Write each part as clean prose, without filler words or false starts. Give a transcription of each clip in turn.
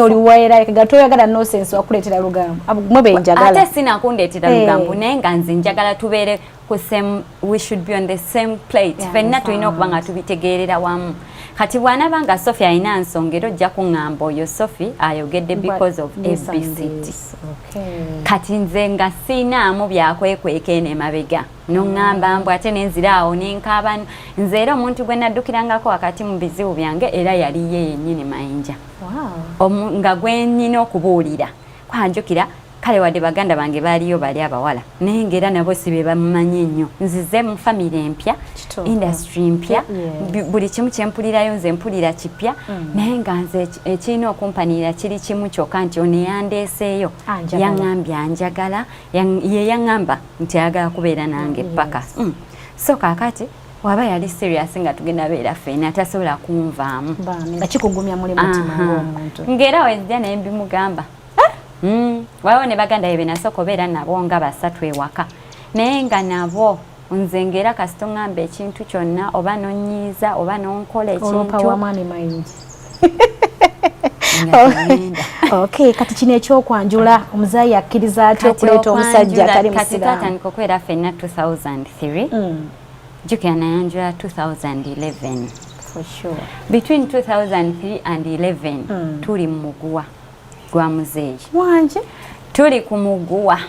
oli waera gatoyagala no sense wakuletera lugambo abugumwe benjagala ate sina kundetera lugambo naye nga nze njagala tubeere ku same, we should be on the same plate fenna tulina okuba nga tubitegeerera wamu kati bw'anaba nga Sophie alina nsongero ojja kuŋŋamba oyo Sophie ayogedde because of ABCD. Kati nze nga siinaamu byakwekweka eno emabega noŋŋamba mbw ate nenzira awo nenkaaba nze era omuntu gwe naddukirangako wakati mu bizibu byange era yali ye yennyini Mayinja nga gwe nnina okubuulira kwanjukira kale wadde baganda bange baaliyo bali abawala naye ngera nabo si be bamumanyi ennyo nzize mu famire empya industry mpya buli kimu kyempulirayo nze mpulira kipya naye nga nze ekirina okumpanira kiri kimu kyokka nti ono yandeeseeyo yaŋŋambye anjagala ye yaŋŋamba nti ayagala kubeera nange paka so kaakati waba yali serious nga tugenda beera ffena tasobola kunvaamu nga kikugumya muli mutima ng'omuntu ng'era wezija naye mbimugamba waliwo ne baganda ye benasooka obeera nabo nga basatu ewaka naye nga nabo nze ng'era kasita oŋŋamba ekintu kyonna oba nonnyiiza oba nonkola ekintu wamwami Mayinja okay kati kino ekyokwanjula omuzaayi akkiriza atya okuleeta omusajja atali musiraamu kati twatandika okubeera ffenna 2003 jjukira nayanjula 2011 for sure between 2003 and 11 tuli mu muguwa gwa muzeeyi wanje tuli ku muguwa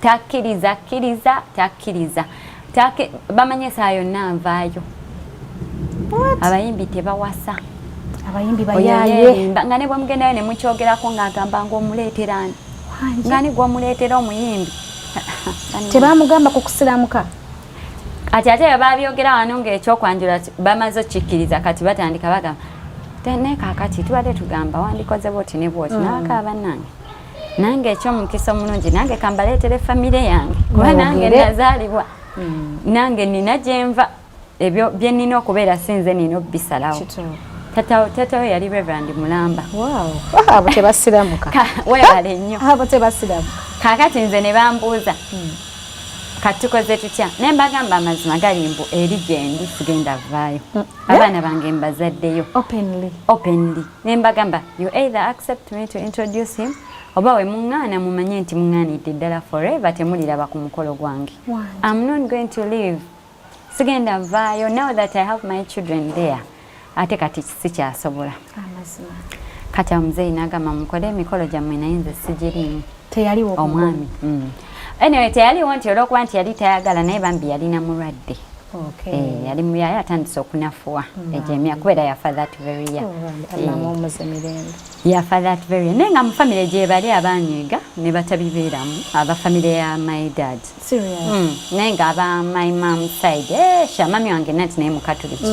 takkiriza bamanye saa yonna nvaayo abayimbi tebawasa abayimbi bayaaye nga ne bwe mugendayo ne mukyogerako ng'agamba ng'omuleetera ani nga ne gw'omuleetera omuyimbi tebamugamba kukusiramuka ati ate babyogera wano ng'ekyokwanjula bamaze okikkiriza kati batandika bagamba naye kaakati tubadde tugamba wandikoze bwoti ne bwoti n'akaaba nange ekyomukisa omulungi nange kambaleetere famire yange kuba nange nazaalibwa nange nina gyenva ebyo bye nnina okubeera sinze nina obbisalawo tatawe yali Reverend Mulamba abo tebasiramuka weebale nnyo abo tebasiramuka kaakati nze ne bambuuza kati tukoze tutya naye mbagamba amazima gali mbu eri gyendi sigenda vaayo abaana bange mbazaddeyo openly naye mbagamba you either accept me to introduce him oba we muŋŋaana mumanye nti muŋŋaanidde ddala forever temuliraba ku mukolo gwange I'm not going to leave sigenda vaayo now that I have my children there ate kati sikyasobola kati omuzeeyi n'agamba mukole emikolo gyammwe naye nze sigirimu teyaliwo omwami anyway teyaliwo nti olwokuba nti yali tayagala naye bambi yalina mulwadde yali muyaye atandise okunafuwa ejemya kubeera yafa that very year yafa that very year naye nga mu famire gye bali abanyiiga ne batabibeeramu aba famire ya my dad naye nga aba my mom side mami wange nati naye mukatuliki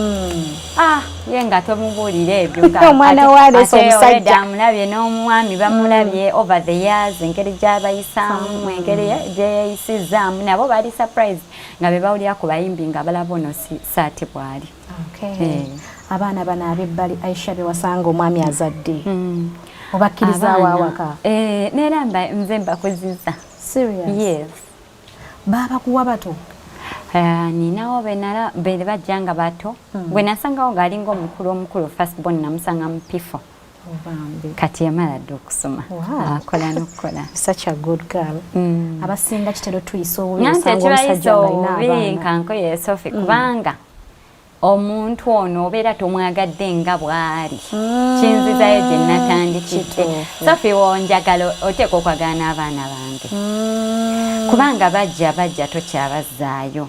ye nga tomubuulira ebyo omwana waleese omusajja amulabye n'omwami bamulabye over the years engeri gy'abayisaamu engeri gyeyeyisizaamu nabo bali surprise nga be bawulira ku bayimbi nga balaba ono saati bw'ali abaana bano ab'ebbali Aisha be wasanga omwami azadde obakkirizaawo awaka neera nze mbakuzizza yes baabakuwa bato ninawo be bajja nga bato gwe nasangawo ng'alinga omukulu first born namusanga mu pifo kati yamala dde okusoma akola n'okukola such a good girl abasinga kitero tuyisa obubi osanga omusajja obubi nkanko ye Sophie kubanga omuntu ono obeera tomwagadde nga bw'ali kinzizayo gye natandikidde Sophie wonjagala oteeka okwagala n'abaana bange kubanga bajja tokyabazzaayo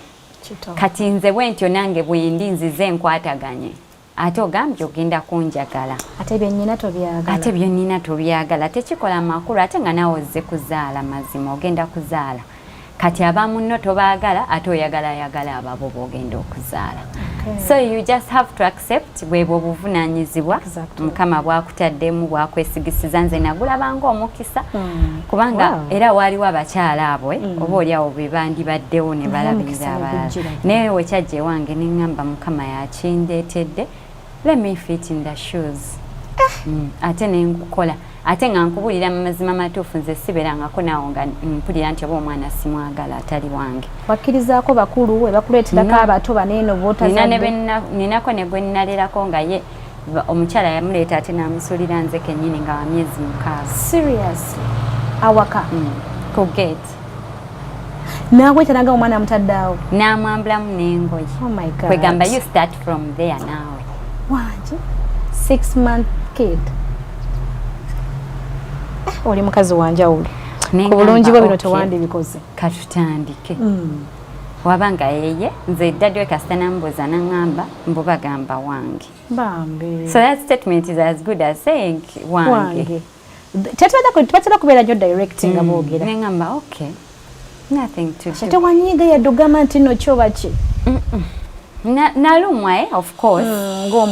kati nze bwentyo nange bwendi nzize nkwataganye ate ogambye ogenda kunjagala ate byonnina tobyagala tekikola makulu ate nga nawe ozze kuzaala mazima ogenda kuzaala kati abamunno tobaagala ate oyagala ababo b'ogenda okuzaala so you just have to accept bwebwe obuvunaanyizibwa mukama bwakutaddemu bwakwesigisiza nze nagulabanga omukisa kubanga era waaliwo abakyala abwe oba oliawo be bandibaddewo ne balabirira abalala naye wekyajja ewange neŋŋamba mukama yakindeetedde let me fit in the shoes ate nenkukola ate nga nkubulira mu mazima matuufu nze siberangako nawo nga mpulira nti oba omwana simwagala atali wange wakkirizaako bakulu we bakuleeterako abato baneeno bootazadde ninako ne gwe nnalerako nga ye omukyala yamuleeta ate n'amusuulira nze kennyini nga wa myezi 6. Seriously? Awaka? Ku gate. N'agwetanaga omwana amutadde awo? N'amwambulamu n'engoye. Oh my God. Kwegamba you start from there naawe. Wangi? 6-month kid? Oli mukazi wanjawulo. Ku bulungi bwo bino tewandibikoze. Katutandike. Wabanga yeye nze daddy we kasita nambuuza n'angamba mbu bagamba wange. Bambi. So that statement is as good as saying wange. Tetwatera kubeera nnyo directing nga boogera. N'angamba okay. Nothing to do. Ate wanyiiga yaddugamba nti no kyoba ki? Nalumwa of course.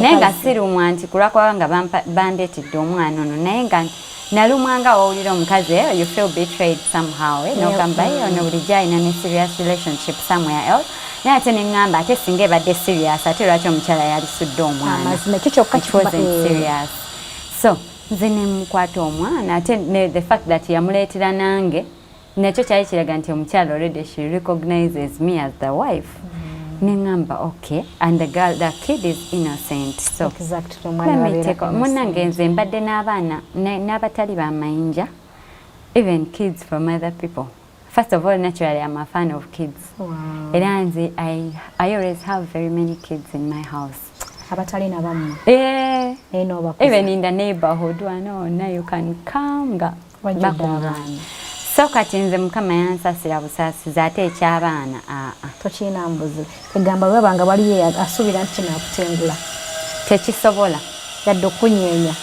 Naye nga sirumwa nti kulwakubanga nga bandeetedde omwana ono naye nga nalumwa nga owulira omukazi you feel betrayed somehow n'ogamba ono bulijjo alina ne serious relationship somewhere else naye ate neŋŋamba ate singa ebadde serious ate lwaki omukyala yalisudde omwana nakyo kyokka serious. So nze nemukwata omwana ate the fact that yamuleetera nange nakyo kyali kiraga nti omukyala already she recognizes me as the wife. Nengamba okay and the kid is innocent. So exactly munange nze mbadde n'abaana n'abatali ba Mayinja, even kids from other people. First of all, naturally I'm a fan of kids. Wow. And I always have very many kids in my house. Abatali na bamu. Even in the neighborhood, now you can come back. So kati nze mukama yansasira busaasiza ate ekyabaana tokiina mbuzi egamba webanga waliyo asuubira nti kinakutengula tekisobola yadde okunyeenya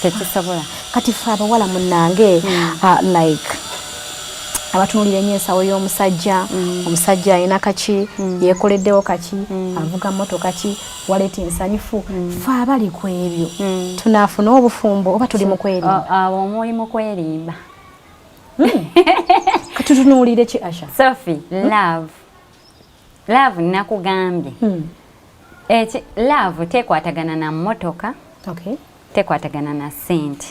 tekisobola kati fe abawala munnange like abatunuulira ennyo ensawo y'omusajja omusajja alina kaki yeekoleddewo kaki avuga mmotoka ki waleeta ensanyufu fe abali ku ebyo tunaafuna obufumbo oba tuli mu kwerimba awo omuli mu kwerimba. Katutunuulire ki Asha? Sophie, love nakugambye. Love tekwatagana na mmotoka. Okay. Tekwatagana na sente.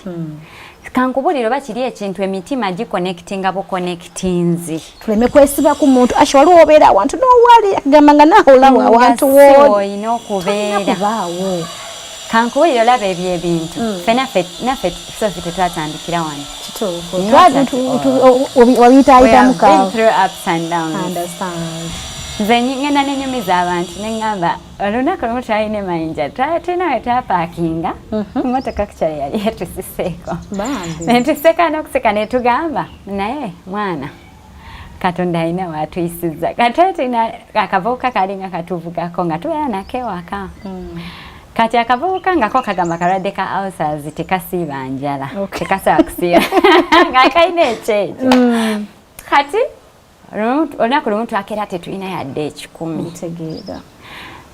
Kankubulira oba kiri ekintu emitima giconnectinga buconnectinzi. Tuleme kwesiba ku muntu Asha waliwo obeera awantu n'owali agamba nga nawe olawo awantu wo. Olina okubeera. Kankubulira olaba ebyo ebintu. Naffe Sophie tetwatandikira wano. Wabiyitaayitamu kawo. We have been through ups and downs. Understand. Nze ngenda nenyumiza abantu neŋŋamba olunaku lumu twalina Mayinja tulina we twapaakinga emmotoka kukyala yali yetusiseeko netuseka n'okuseka netugamba naye mwana Katonda alina waatuyisizza katwetina akavubuka kalinga katuvugako nga tubeera nako ewaka kati akavubuka ngako kagamba kalwadde ka ulcers tekasiiba njala tekasaba kusiiba nga kalina ekyejo kati olunaku lumu twakera tetulina yadde 10 tegeera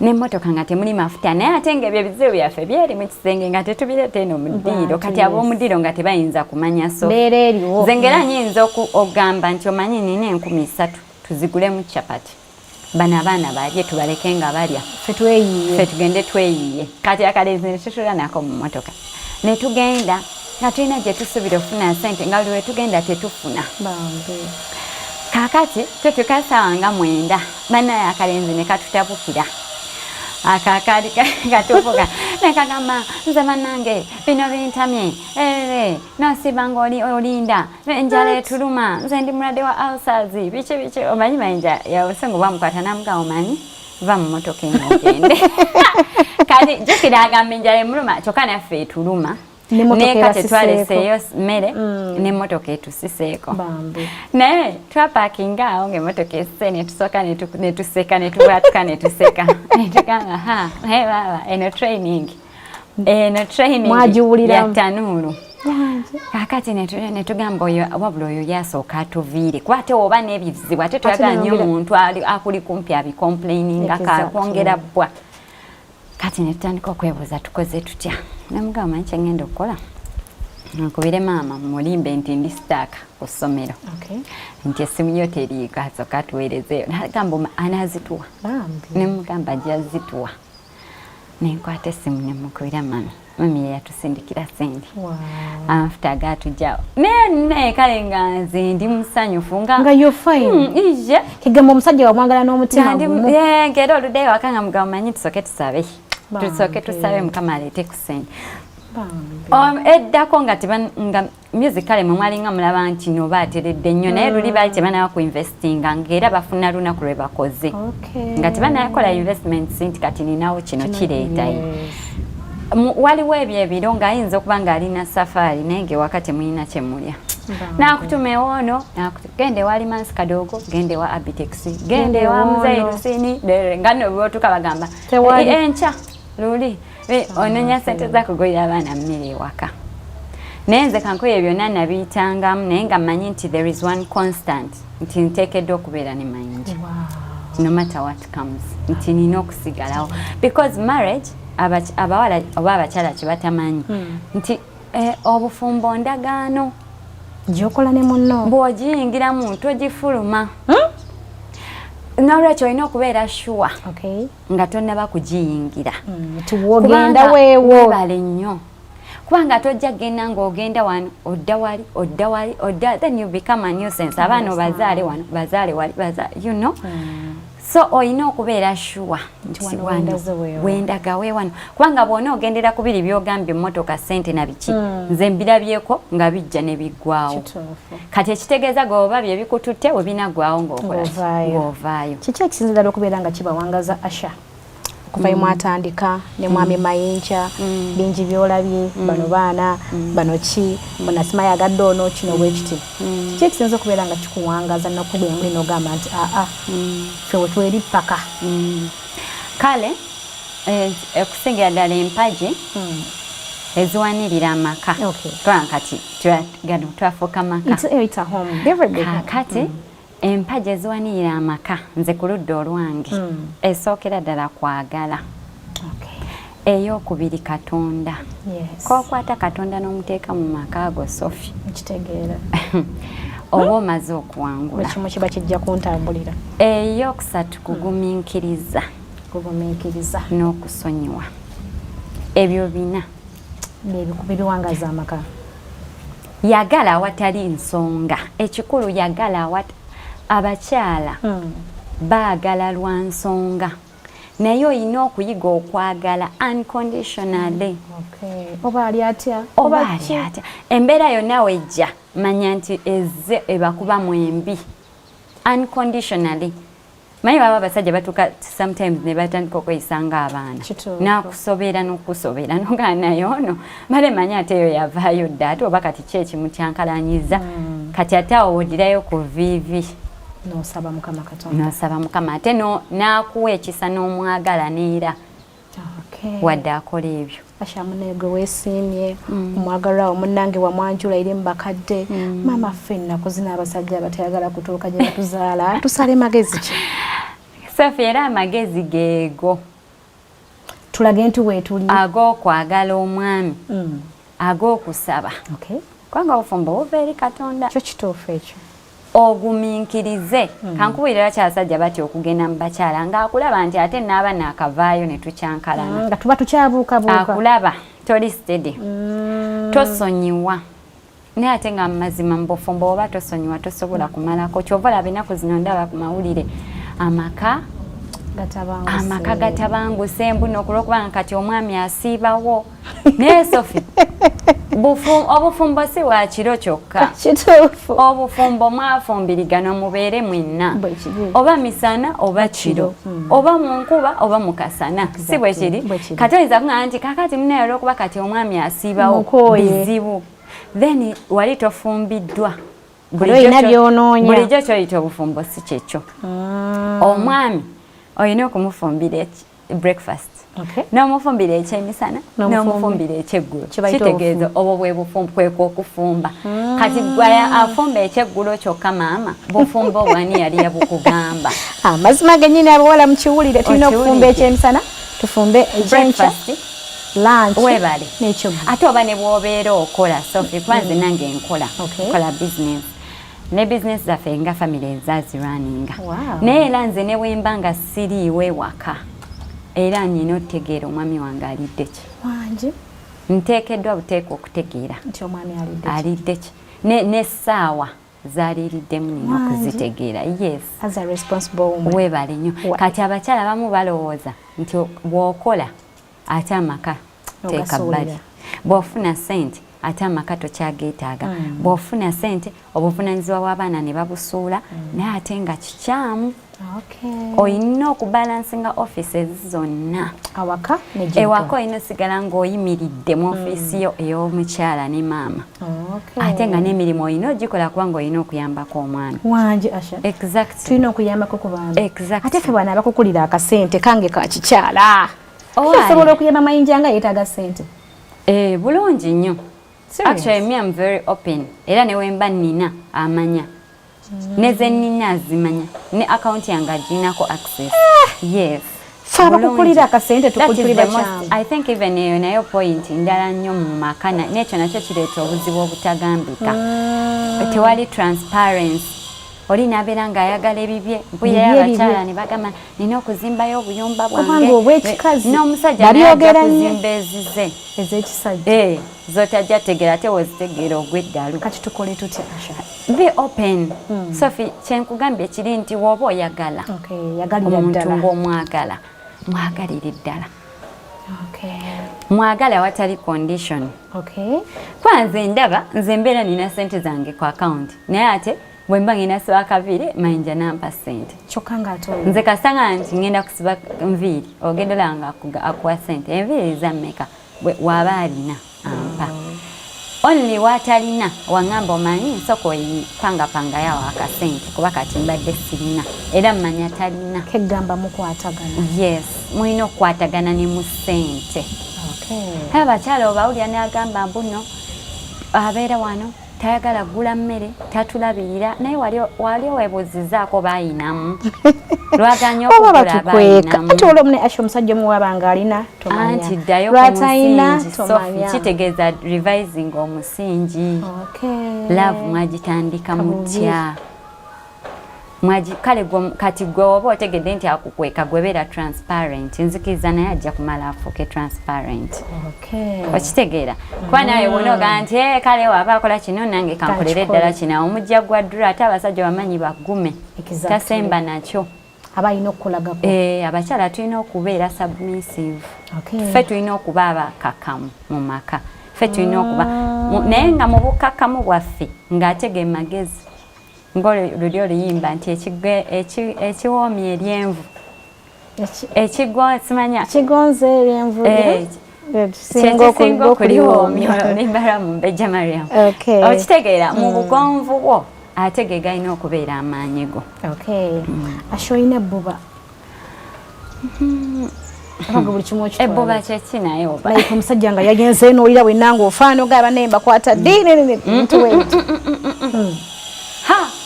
n'emmotoka nga temuli mafuta naye ate ng'ebyo ebizibu byaffe byeri mu kisenge nga tetubireeta eno mu ddiiro kati ab'omudiiro nga tebayinza kumanya so nze ngera nyinza okugamba nti omanyi nina 3,000 tuzigulemu capati bano abaana balye tubaleke nga balya ffe tugende tweyiye kati akalenzi ne tutula nako mu mmotoka ne tugenda nga tulina gye tusuubira okufuna ssente nga buli we tugenda tetufuna kakati tutuuka ssaawa nga 9 bannaye akalenzi ne katutabukira akakali katuvuga nekagamba nze bannange bino bintamye nosibanga olinda enjala etuluma nze ndi mulwadde wa ulcers biki omanyi Mayinja yabusenga bwamukwata namuga omanyi va mu mmotoka eno ogende kati jukira agamba enjala emuluma kyokka naffe etuluma neka tetwaleseeyo mmere n'emmotoka etusiseeko naye twapaakinga awo ng'emmotoka esise netusooka netuseka netubwatuka netuseka netugamba baba eno training ya tanuulu kakati netugamba oyo wabula oyo yasooka atuviire kuba ate oba n'ebizibu ate twagala nnyo omuntu akuli kumpi abicomplaininga kakwongera bbwa kati netutandika okwebuuza tukoze tutya namugamba manyi kyengenda okukola nkubire maama mulimbe nti ndi sitaaka ku ssomero nti essimu yo teriiko asooka atuweerezeeyo nagamba anazituwa nemugamba gyazituwa nenkwata essimu nemukubira mami yeyatusindikira sente amafuta agatujjawo naye kale nga nze ndi musanyufu nga yo fine kigamba omusajja wamwagala n'omutima gumu ngera oluddeyo waka nga mugamba manyi tusooke tusabe tusooke tusabe Mukama aleete ku ssente. Eddako nga musicale mwe mwalinga mulaba nti no baateredde nnyo naye luli baali tebanaba ku investinga ng'era bafuna lunaku lwe bakoze nga tebanakola investments nti kati ninawo kino kireetayo. Waliwo ebyo ebiro ng'ayinza okuba ng'alina safaari naye ng'ewaka temulina kye mulya. Nakutuma ewoono gende wali Mansi Kadogo, gende wa Abitex, gende wa Muzeyi Lusini, nga nno bw'otuuka bagamba enkya luli ononya ssente zakugulira abaana mmere ewaka. Naye nze kankoye byonna nabiyitangamu naye nga mmanyi nti there is one constant nti nteekeddwa okubeera ne Mayinja no matter what comes, nti nina okusigalawo because marriage abawala oba abakyala kye batamanyi nti obufumbo ndagaano gyokola ne munno bw'ogiyingiramu togifuluma. Nolwekyo olina okubeera sure nga tonnaba kugiyingira tuwogenda weewo bale nnyo kubanga tojja genda ng'ogenda wano odda wali then you become a nuisance. Abaana obazaale wano bazaale wali you know. So olina okubeera sure nti wendaga weewano kubanga bw'ona ogendera ku biri by'ogambye emmotoka ssente na biki nze mbirabyeko nga bijja ne biggwawo. Kati ekitegeeza gwoba bye bikututte we binaggwawo ng'ovaayo. Kiki ekisinza ddala okubeera nga kibawangaza Asha okuva mwatandika ne mwami Mayinja bingi byolabye bano baana bano ki bonasima yagadde ono kino bwekiti kiki ekisinza okubeera nga kikuwangaza nakugwe muli n'ogamba nti ffe wetweri paka kale okusingira ddala empagi eziwanirira amaka kubanga kati gano twafuuka maka kati empagi eziwanirira amaka nze ku ludda olwange esookera ddala kwagala ey'okubiri Katonda k'okwata Katonda n'omuteeka mu maka ago Sophie nkitegeera oba omaze okuwangula ekimu kiba kijja kuntambulira. Ey'okusatu kugumiikiriza n'okusonyiwa ebyo bina biwangaza amaka. Yagala awatali nsonga ekikulu yagala abakyala baagala lwa nsonga naye olina okuyiga okwagala unconditionally. Oba ali atya embeera yonna wejja manya nti ezze ebakubamu embi unconditionally. Manyi baba abasajja batuuka sometimes ne batandika okweyisanga abaana nakusobera n'okusobera nogaa naye ono male manya ate eyo yavaayo dda ate oba kati ki ekimu kyankalanyiza kati ate awo odirayo ku viivi n'osaba Mukama Katonda n'osaba Mukama ate n'akuwa ekisa n'omwagala neera wadde akola ebyo. Asha munego weesiimye omwagalwa omunnange wamwanjula eri mu bakadde maama ffenna kuzina abasajja abatayagala kutuuka gye batuzaala tusale magezi ki Sophie era amagezi geego tulage nti weetuli ag'okwagala omwami ag'okusaba kubanga obufumbo buva eri Katonda kyo kituufu ekyo ogumiikirize kankubulira bakyasajja batya okugenda mu bakyala ng'akulaba nti ate n'abaana akavaayo ne tukyankalana nga tuba tukyabuukabuuka akulaba toli steady tosonyiwa naye ate nga mu mazima mu bufumbo oba tosonyiwa tosobola kumalako kyova olaba ennaku zino ndaba ku mawulire amaka gatabanguse embuno okulwokubanga kati omwami asiibawo naye Sophie obufumbo si wa kiro kyokka obufumbo mwafumbirigana mubeere mwenna oba misana oba kiro oba mu nkuba oba mu kasana si bwe kiri kati oyinza kuŋŋamba nti kakati munaye olw'okuba kati omwami asiibawo bizibu then wali tofumbiddwa bulijjo kyoyita obufumbo si kyekyo. Omwami olina okumufumbira breakfast n'omufumbira ekyemisana n'omufumbira ekyeggulo kitegeeza obwo bwe bufumbo kweka okufumba kati gwaya afumba ekyeggulo kyokka maama bufumbo bwani yali yabukugamba amazima gennyini abawala mukiwulire tulina okufumba ekyemisana tufumbe ekyenkya lunch webale n'ekyeggulo ate oba ne bw'obeera okola Sophie kwanze nange nkola business ne business zaffe nga family ezazirwaninga naye era nze ne bwemba nga siriiwe ewaka era nyina otegeera omwami wange alidde ki nteekeddwa buteeka okutegeera nti omwami alidde ki n'essaawa zaaliriddemu nina okuzitegeera webale nnyo kati abakyala bamu balowooza nti bw'okola ate amaka teeka bbali. Bw'ofuna ssente ate amaka tokyageetaaga. Bw'ofuna ssente obuvunaanyizibwa bw'abaana ne babusuula naye ate nga kikyamu. Olina okubalansinga offices zonna. Ewaka olina osigala ng'oyimiridde mu ofiisi yo ey'omukyala ne maama. Ate nga n'emirimu olina ogikola kubanga olina okuyambako omwana. Tulina okuyambako ku baana. Ate ffe bwana abakukulira akasente kange ka kikyala. Osobola okuyamba Mayinja nga yeetaaga ssente. Bulungi nnyo. Actually, me I'm very open. Era ne wemba nina amanya. Neze nina azimanya. Ne account yange aginako access. Yes. Faba kukulira akasente tukulira kyamu. I think even nayo point ndala nnyo mu makana. Nekyo nakyo kireeta obuzibu obutagambika. Tewali transparency. Oli nabeera ng'ayagala ebibye mpulira y'abakyala ne bagamba nina okuzimbayo obuyumba bwange n'omusajja n'ajja kuzimba ezize ez'ekisajja zotajja tegeera ate wozitegeera ogw'eddalu. Kati tukole tutya Asha? Be open. Sophie, kyenkugambye kiri nti w'oba oyagala omuntu ng'omwagala mwagalire ddala. Mwagala awatali condition. Kwanze ndaba nze mbeera nina ssente zange ku account naye ate bwemba ngenda siba akaviri Mayinja nampa ssente. Kyokka ng'ate nze kasanga nti ngenda kusiba nviiri ogenda olanga akuwa ssente enviiri zammeka waba alina ampa. Only watalina wangamba omanyi nsoko oyipangapangayo awo akasente kuba kati mbadde sirina era mmanya talina. Keggamba mukwatagana. Yes, mulina okukwatagana ne mu ssente. Abakyala obawulira n'agamba mbuno abeera wano tayagala gula mmere tatulabirira naye wali weebuuzizaako baayinamu lwaganya okugula baayinamu. Ate olwo mune Asha omusajja omuwabanga alina tomanya. Anti ddayo ku musingi Sophie kitegeeza revising omusingi. Love mwagitandika mutya. Kale kati gwe oba otegedde nti akukweka gwebeera transparent nzikiriza naye ajja kumala afuuke transparent. Okitegeera kuba nawe wonoga nti kale waba akola kino nange kankolera eddala kino omujja gwa ddula ate abasajja bamanyi bagume tasemba nakyo. Abalina okukolagako. Abakyala tulina okubeera submissive. Ffe tulina okuba abakakamu mu maka. Ffe tulina okuba naye nga mu bukakamu bwaffe ng'atega emagezi. Ng'olulyo oluyimba nti ekiwoomya eryenvu ekigonze eryenvu kyekisinga okuliwoomya olulimba mu Mbejja Mariam. Okitegeera mu bugonvu bwo ate ge galina okubeera amaanyi go. Asha olina ebbuba? Ebbuba kyeki naye oba omusajja nga yagenze eno olira wenna ng'ofaana ogaba naye mbakwata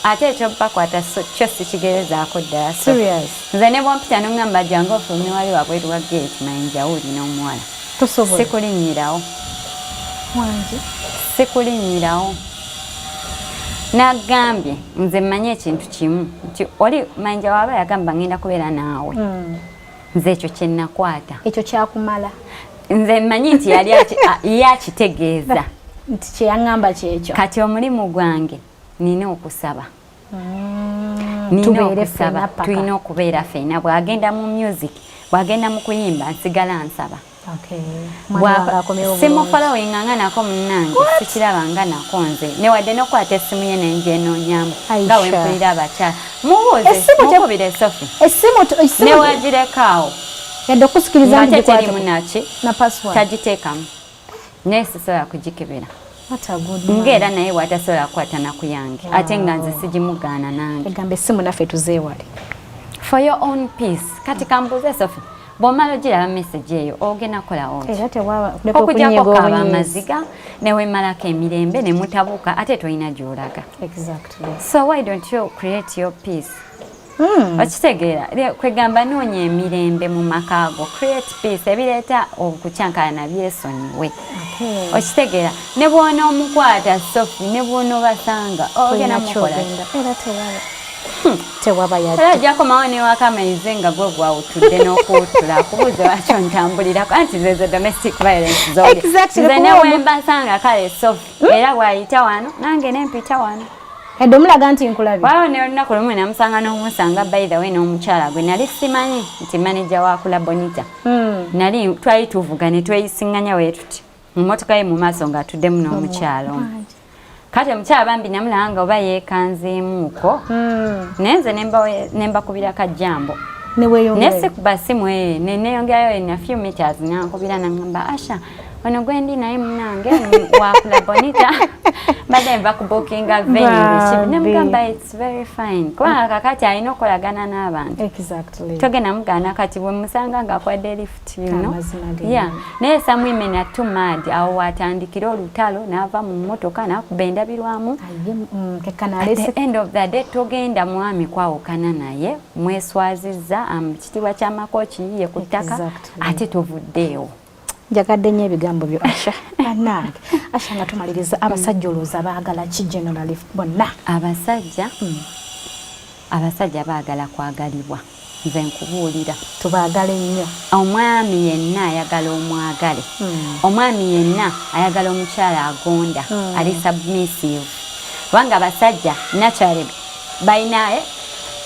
ate ekyo bakwata kyo sikigerezaako ddala. Nze ne bwompita n'oŋŋamba jangu ofulumye wali wabweru wa gate Mayinja wulina omuwala sikulinnyirawo n'agambye nze mmanyi ekintu kimu nti oli Mayinja waba yagamba ngenda kubeera naawe nze ekyo kye nakwata ekyo kyakumala. Nze mmanyi nti yali yakitegeeza nti kye yaŋŋamba kyekyo. Kati omulimu gwange nina okusaba. Tulina okubeera ffenna bw'agenda mu music bw'agenda mu kuyimba nsigala nsaba. Simufolowinga nga nako munnange sikirabanga nako nze newadde n'okwata essimu ye nengyenoonyamu nga we mpulira abakyala. Mubuuze mukubire Sophie newagirekawo yadde okusikiriza nti terimu naki tagiteekamu naye sisobola kugikebera. Ng'era naye watasobola kukwata naku yange ate nga nze sigimugaana nange. Egamba essimu naffe tuzeewale. For your own peace. Kati kambuuze Sophie bw'omala ogiraba message eyo ogenda kukola otya? Okugyako kaaba amaziga ne weemalako emirembe ne mutabuka ate tolina gy'olaga. So why don't you create your peace? Okitegeera kwegamba noonya emirembe mu maka go. Create peace ebireeta okukyankalana byesonyiwe. Okitegeera ne bw'ona omukwata Sophie ne bw'ona obasanga ogenda mukola tewaba yadde. Era ajjakomawo newaka amayize nga gwe gwawutudde n'okuwutula akubuuza lwaki ontambulirako anti zezo domestic violence zoli. Nze ne wembasanga kale Sophie era bw'ayita wano nange ne mpita wano. Eddo mulaga nti nkulabi. Waawo ne olunaku lumu namusanga n'omusanga by the way n'omukyala gwe nali simanyi nti manager wa kula Bonita. Nali twali tuvuga ne tweyisinganya we tuti. Mu motoka ye mu maaso ng'atuddemu n'omukyala omu. Kati omukyala bambi namulanga oba yeekanzeemuuko. Nenze ne mbakubira kajjambo. Nese kuba simu ne neyongerayo in a few meters nankubira nangamba Asha ono gwendi naye munange wakula Bonita badde nva kubukinga venue namugamba it's very fine kubanga kakati alina okolagana n'abantu togenda mugana kati bwe musanga ng'akwadde lift you know yeah naye some women are too mad awo watandikira olutalo n'ava mu mmotoka n'akuba endabirwamu at the end of the day togenda mwami kwawukana naye mweswazizza kitiibwa ky'amakooki yiye ku ttaka ate tovuddeewo. Njagadde nnyo ebigambo byo Asha. Bannange Asha nga tumaliriza abasajja olowooza baagala ki generally bonna? Abasajja baagala kwagalibwa. Nze nkubuulira tubaagale nnyo. Omwami yenna ayagala omwagale. Omwami yenna ayagala omukyala agonda ali submissive. Kubanga abasajja naturally balina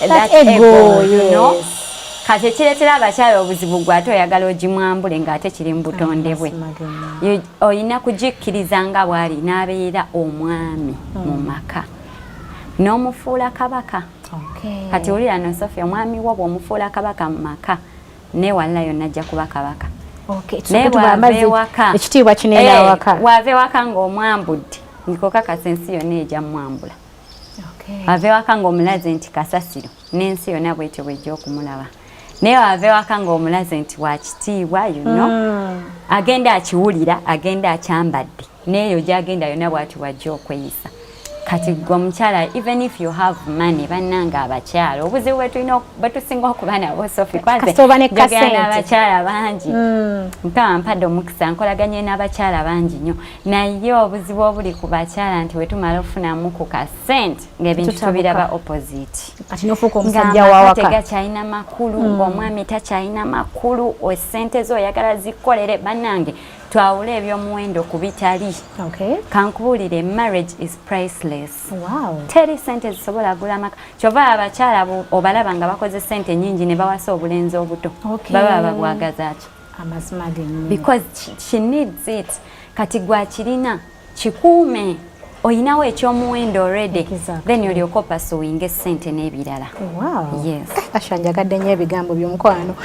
that ego you know. Kati kireetera abakyala obuzibu gwe ate oyagala ogimwambule ng'ate kiri mu butonde bwe. Olina kugikkiriza nga bw'ali n'abeera omwami mu maka. N'omufuula kabaka. Kati olira no Sophia omwami wo bw'omufuula kabaka mu maka neewalala yonna ajja kuba kabaka. Ekitiibwa kineera awaka. Waava ewaka ng'omwambudde niko kakasa ensi yonna ejja mwambula. Waava ewaka ng'omulaze nti kasasiro n'ensi yonna bw'etyo bw'ejja okumulaba. Naye waava ewaka ng'omulaze nti wa kitiibwa you know agenda akiwulira agenda akyambadde n'eyo gy'agenda yonna bw'ati wajja okweyisa. Kati gwe omukyala even if you have money bannanga abakyala obuzibu bwe tusinga okuba nabo Sophie kwanze njagala abakyala bangi Mukama mpadde omukisa nkolaganye n'abakyala bangi nnyo naye obuzibu obuli ku bakyala nti we tumala ofunamu ku kasente ng'ebintu tubiraba opposite. Kati n'ofuuka omusajja wawaka tegakyalina makulu ng'omwami takyalina makulu esente zo oyagala zikkolere bannange twawula ebyomuwendo ku bitali. Kankubuulire marriage is priceless. Teri sente zisobola gula maka kyova abakyala obalaba nga bakoze sente nyingi ne bawasa obulenzi obuto baba babwagaza ki because she needs it. Kati gwakirina kikuume oyinawo ekyomuwendo already then olyoka opasuwinga essente n'ebirala. Asha njagadde nnyo ebigambo by'omukwano.